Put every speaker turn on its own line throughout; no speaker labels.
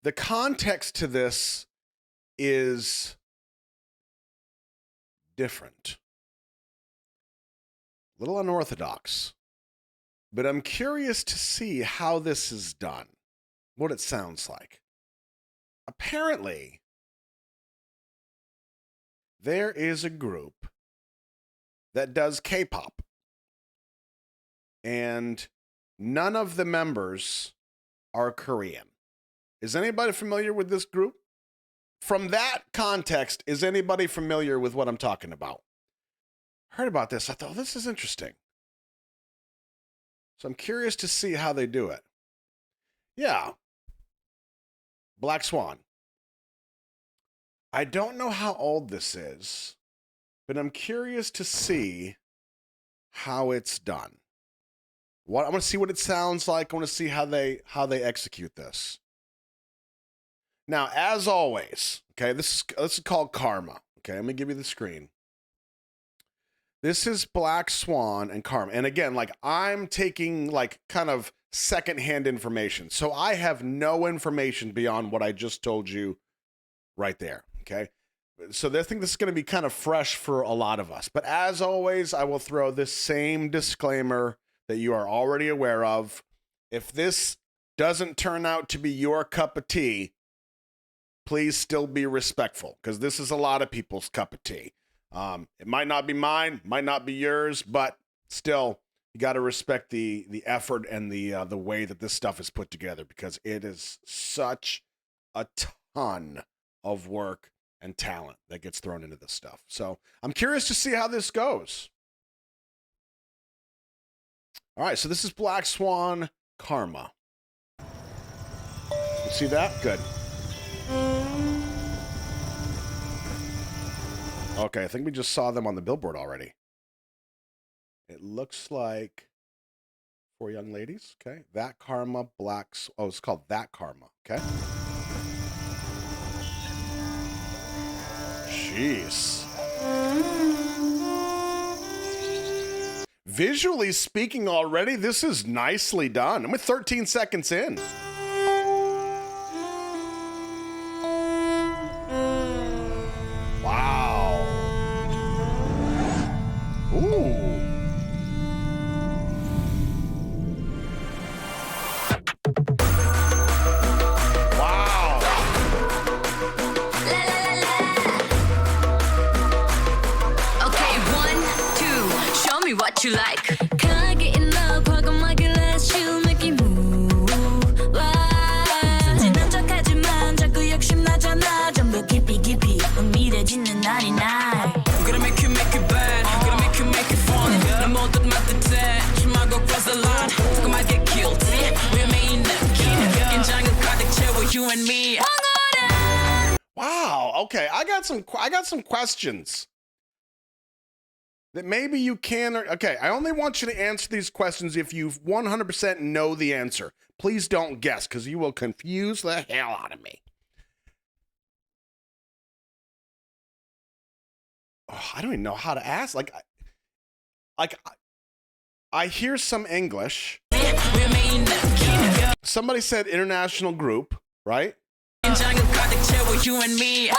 the context to this is different. A little unorthodox. But I'm curious to see how this is done, what it sounds like. Apparently, there is a group that does K-pop. And none of the members are Korean. Is anybody familiar with this group? From that context, is anybody familiar with what I'm talking about? Heard about this. I thought, oh, this is interesting. So I'm curious to see how they do it. Yeah. Black Swan. I don't know how old this is, but I'm curious to see how it's done. I want to see what it sounds like. I want to see how they execute this. Now, as always, okay, this is called Karma. Okay, let me give you the screen. This is Black Swan and Karma. And again, like I'm taking like kind of secondhand information. So I have no information beyond what I just told you right there. Okay. So I think this is going to be kind of fresh for a lot of us. But as always, I will throw this same disclaimer that you are already aware of. If this doesn't turn out to be your cup of tea, please still be respectful, because this is a lot of people's cup of tea. It might not be mine, might not be yours, but still, you got to respect the effort and the way that this stuff is put together, because it is such a ton of work and talent that gets thrown into this stuff. So I'm curious to see how this goes. All right, so this is Black Swan Karma. You see that? Good. Okay, I think we just saw them on the billboard already. It looks like 4 young ladies. Okay, That Karma, oh, it's called That Karma. Okay. Jeez. Visually speaking already, this is nicely done. I'm 13 seconds in. Wow. Ooh. Wow.
Okay, 1, 2, show me what you like. 강하게 in love, 과감하게 let you make it move. 순진한 척하지만 자꾸 욕심나잖아. 좀 더 깊이 은밀해지는 날이 날.
Gonna make you bad, gonna make you fun. 난 모두 맡듯해, 심하고 cross the line. 조금만 get guilty, we're main 느낌. 긴장을 가득 채워 you and me.
Wow. Okay, I got some questions that maybe you can. Okay, I only want you to answer these questions if you 100% know the answer. Please don't guess, because you will confuse the hell out of me. Oh, I don't even know how to ask. Like I hear some English. Somebody said international group, right?
긴장을 가득 채워 you and me.
이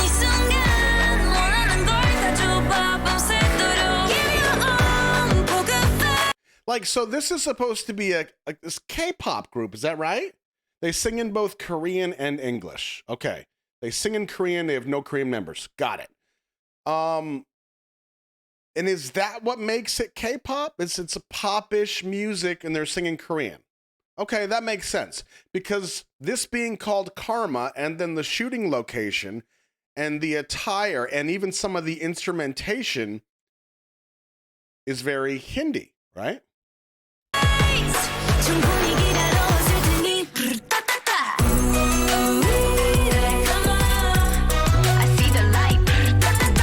순간 원하는 걸 다 줘 밤새도록 Give you all 보급해.
Like, so this is supposed to be this K-pop group, is that right? They sing in both Korean and English. Okay. They sing in Korean, they have no Korean members. Got it. And is that what makes it K-pop? It's a pop-ish music and they're singing Korean. Okay, that makes sense. Because this being called Karma, and then the shooting location and the attire and even some of the instrumentation is very Hindi, right?
충분히 기다려왔을 테니 따따따. I see the light. 따따따.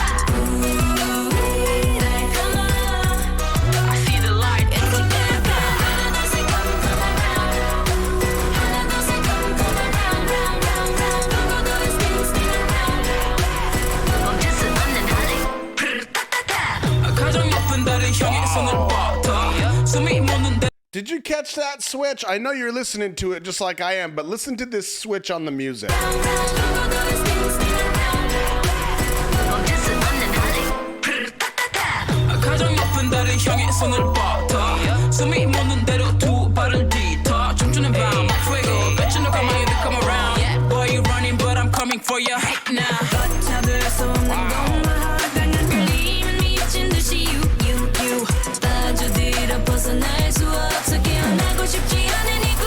I see the light. It's a bad ha나 더 say come around. 하나 더 say come around. 누구도 is spin around. 멈출 수 없는 harling. 따따따.
가장 예쁜 달의 형의 손을 뻗어 숨이 멎는데.
Did Did you catch that switch? I know you're listening to it just like I am, but listen to this switch on the music.
가장 높은 달을 향해 손을 뻗어 숨이 멎는 대로 두 발을 뒤터 춤추는 밤 fuego bet you know 가만히 come around boy you running but I'm coming for you right now 걷잡을 수 없는 것만 당한 끌림은 미친 듯이 you 빠져들어 벗어날 수 없어 깨어나고 싶지 않은 이 꿈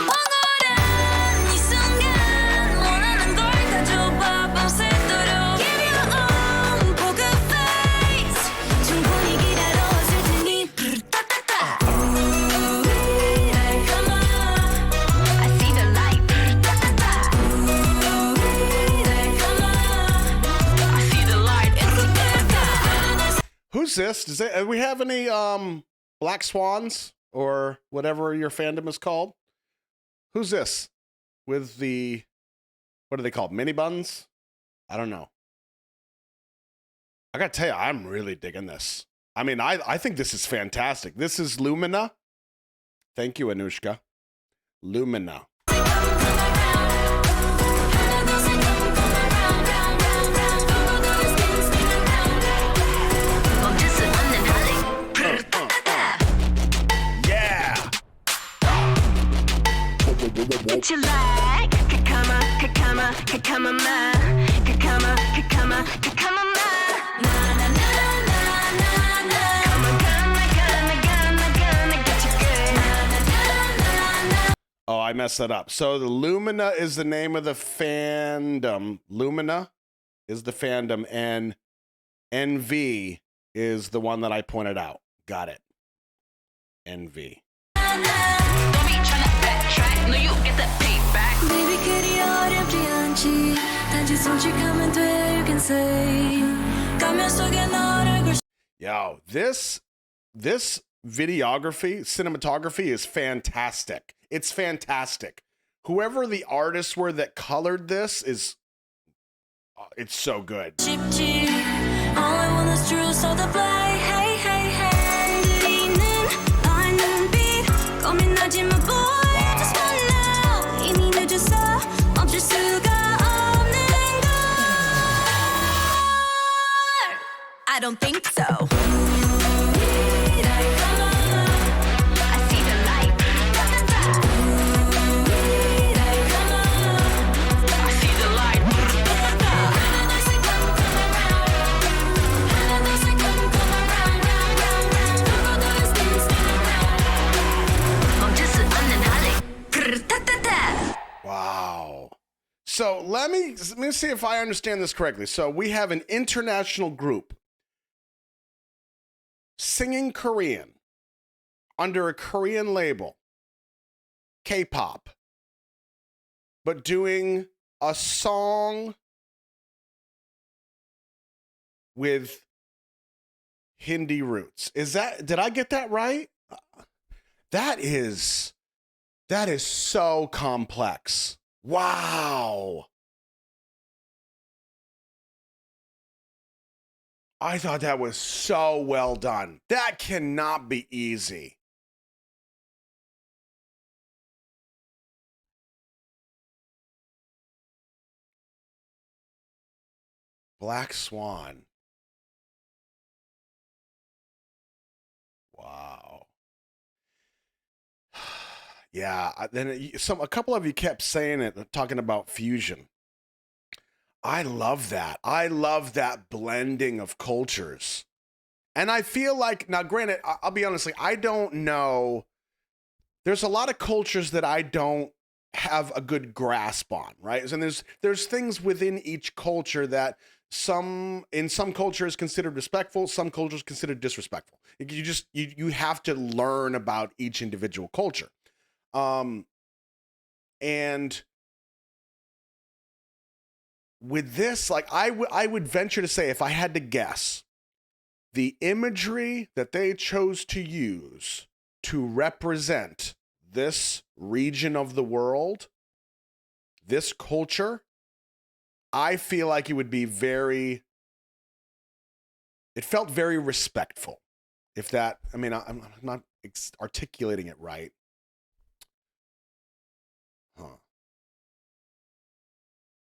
황홀한 이 순간 원하는 걸 다 줘봐 밤새도록 Give your own poker face 충분히 기다려 왔을 테니 따따따 Come on I see the light 따따따 Come on I see the light it's a good.
Who's this? Do we have any Black Swans or whatever your fandom is called? Who's this? With the, what are they called? Mini buns? I don't know. I gotta tell you, I'm really digging this. I mean, I think this is fantastic. This is Lumina. Thank you, Anushka. Lumina. Yeah.
What you like? Kakama ma. Na na na na na na. Come on, gonna get you good. Na na na na.
Oh, I messed that up. So the Lumina is the name of the fandom. Lumina is the fandom, and NV is the one that I pointed out. Got it. NV.
Don't be tryna backtrack no you get that payback
Baby 그리 어렵지 않지 단지 솔직하면 돼 you can say 가면 속에 너를 걸
Yo, this videography, cinematography is fantastic. It's fantastic. Whoever the artists were that colored this is, it's so good.
쉽지 All I want is true so the fly Hey hey hey 흔들리는 너의 눈빛 고민하지 마 boy Just one now 이미 늦었어 멈출 수가 없는 걸 I don't think so I see the light
I see the light
멈출 수 없는 할래 타타타
Wow. So let me see if I understand this correctly. So we have an international group singing Korean under a Korean label, K-pop, but doing a song with Hindi roots. Did I get that right? That is so complex. Wow. I thought that was so well done. That cannot be easy. Black Swan. Wow. Yeah, then a couple of you kept saying it, talking about fusion. I love that. I love that blending of cultures. And I feel like, now granted, I'll be honest, I don't know. There's a lot of cultures that I don't have a good grasp on, right? And there's things within each culture that in some cultures considered respectful, some cultures considered disrespectful. You have to learn about each individual culture. And with this, like I would venture to say, if I had to guess, the imagery that they chose to use to represent this region of the world, this culture, I feel like it would be it felt very respectful. If that, I mean, I'm not articulating it right.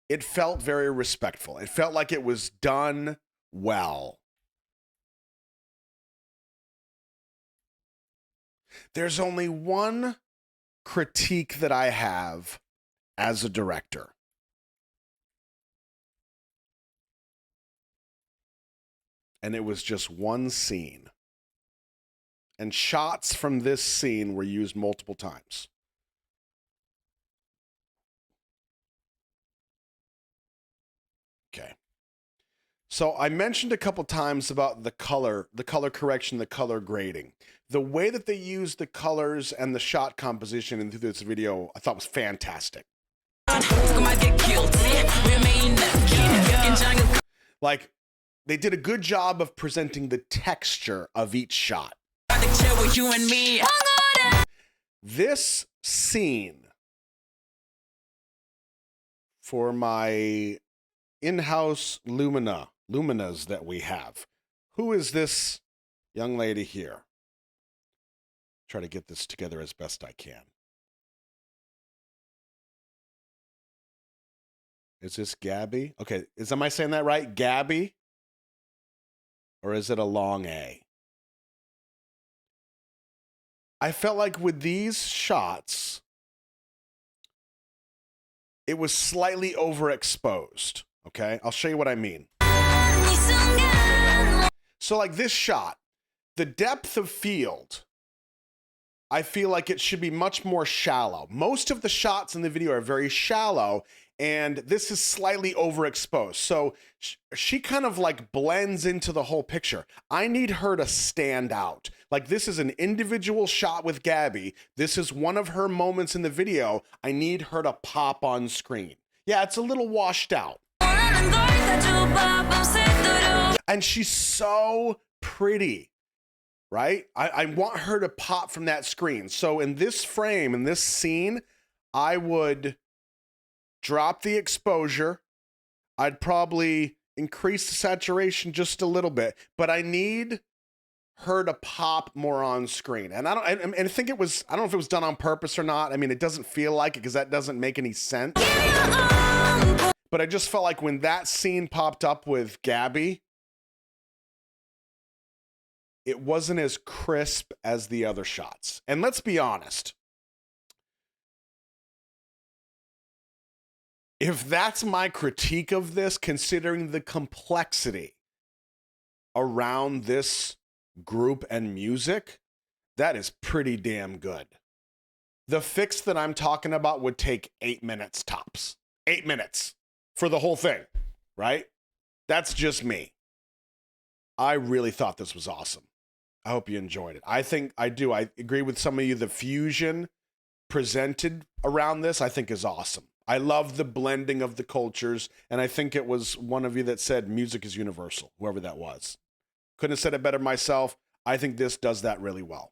It felt very respectful. It felt like it was done well. There's only one critique that I have as a director. And it was just one scene. And shots from this scene were used multiple times. Okay. So I mentioned a couple times about the color correction, the color grading. The way that they used the colors and the shot composition into this video, I thought was fantastic. Like, they did a good job of presenting the texture of each shot. This scene, for my in-house luminas that we have. Who is this young lady here? Try to get this together as best I can. Is this Gabby? Okay, am I saying that right? Gabby? Or is it a long A? I felt like with these shots, it was slightly overexposed. Okay, I'll show you what I mean. So like this shot, the depth of field, I feel like it should be much more shallow. Most of the shots in the video are very shallow, and this is slightly overexposed. So she kind of like blends into the whole picture. I need her to stand out. Like, this is an individual shot with Gabby. This is one of her moments in the video. I need her to pop on screen. Yeah, it's a little washed out. And she's so pretty, right? I want her to pop from that screen. So in this frame, in this scene, I would drop the exposure. I'd probably increase the saturation just a little bit, but I need her to pop more on screen. And I think it was, I don't know if it was done on purpose or not. I mean, it doesn't feel like it because that doesn't make any sense. But I just felt like when that scene popped up with Gabby, it wasn't as crisp as the other shots. And let's be honest. If that's my critique of this, considering the complexity around this group and music, that is pretty damn good. The fix that I'm talking about would take 8 minutes tops. 8 minutes for the whole thing, right? That's just me. I really thought this was awesome. I hope you enjoyed it. I think I do. I agree with some of you. The fusion presented around this, I think, is awesome. I love the blending of the cultures, and I think it was one of you that said music is universal, whoever that was. Couldn't have said it better myself. I think this does that really well.